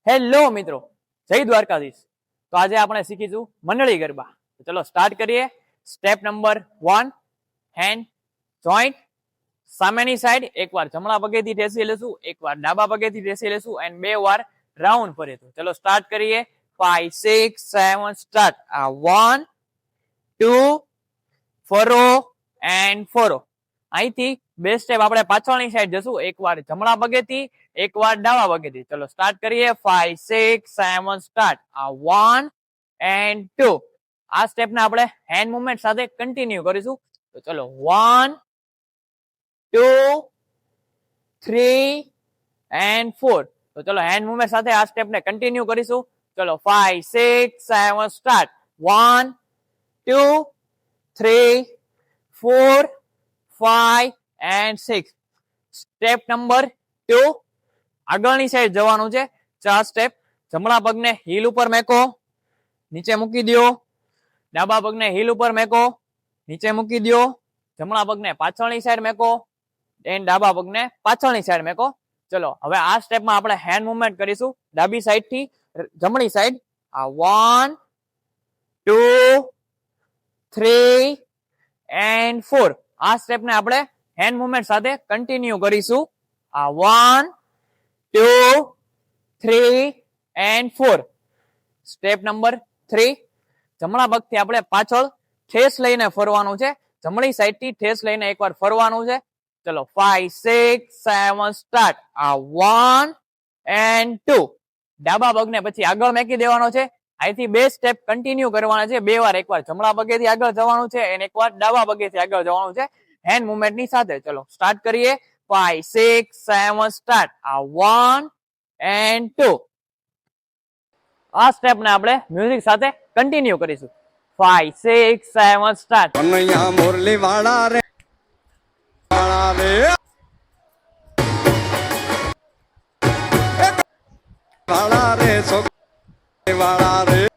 Hello મિત્રો, જય દ્વારકાધીશ. તો આજે આપણે શીખીશું મંડળી ગરબા. ચલો સ્ટાર્ટ કરીએ. Step number 1, hand joint. સામેની સાઈડ એકવાર જમણા પગેથી ઠેસી લેશું, એકવાર ડાબા પગેથી ઠેસી લેશું અને 2 વાર રાઉન્ડ ફરીશું. ચલો સ્ટાર્ટ કરીએ. 5 6 7 સ્ટાર્ટ. 1 2 ફરો એન્ડ ફરો. અહીંથી 2 સ્ટેપ આપણે પાછળની સાઈડ જશું, એકવાર જમણા પગેથી, એકવાર ડાબા પગેથી. ચલો સ્ટાર્ટ કરીએ. 5 6 7 સ્ટાર્ટ. 1 એન્ડ 2. આ સ્ટેપને આપણે હેન્ડ મુવમેન્ટ સાથે કન્ટિન્યુ કરીશું. તો ચલો 1 2 3 એન્ડ 4. તો ચલો હેન્ડ મુવમેન્ટ સાથે આ સ્ટેપને કન્ટિન્યુ કરીશું. ચલો 5 6 7 સ્ટાર્ટ. 1 2 3 4 5 એન્ડ 6. Step number 2. આગળની સાઈડ જવાનું છે. 4 સ્ટેપ. જમણા પગને હીલ ઉપર મેકો, નીચે મૂકી દો. ડાબા પગને હીલ ઉપર મેકો, નીચે મૂકી દો. જમણા પગને પાછળની સાઈડ મેકો એન્ડ ડાબા પગને પાછળની સાઈડ મેકો. ચલો હવે આ સ્ટેપમાં આપણે હેન્ડ મુવમેન્ટ કરીશું ડાબી સાઈડ થી જમણી સાઈડ. 1 2 3 એન્ડ 4. આ સ્ટેપને આપણે હેન્ડ મુવમેન્ટ સાથે કન્ટિન્યુ કરીશું. 1 2 3 એન્ડ 4. Step number 3. જમણા પગથી આપણે પાછળ ઠેસ લઈને ફરવાનું છે. જમણી સાઈડ થી ઠેસ લઈને એકવાર ફરવાનું છે. ચલો 5 6 7 સ્ટાર્ટ. 1 એન્ડ 2. ડાબા પગને પછી આગળ મેકી દેવાનો છે. અહીંથી 2 સ્ટેપ કન્ટિન્યુ કરવાના છે. 2 વાર, એકવાર જમણા પગેથી આગળ જવાનું છે અને એકવાર ડાબા પગેથી આગળ જવાનું છે હેન્ડ મુવમેન્ટની સાથે. ચલો સ્ટાર્ટ કરીએ. 5 6 7 સ્ટાર્ટ. 1 એન્ડ 2. આ સ્ટેપને આપણે મ્યુઝિક સાથે કન્ટિન્યુ કરીશું. 5 6 7 સ્ટાર્ટ. કનૈયા મુરલી વાળા રે વાળા રે વાળા રે વાળા રે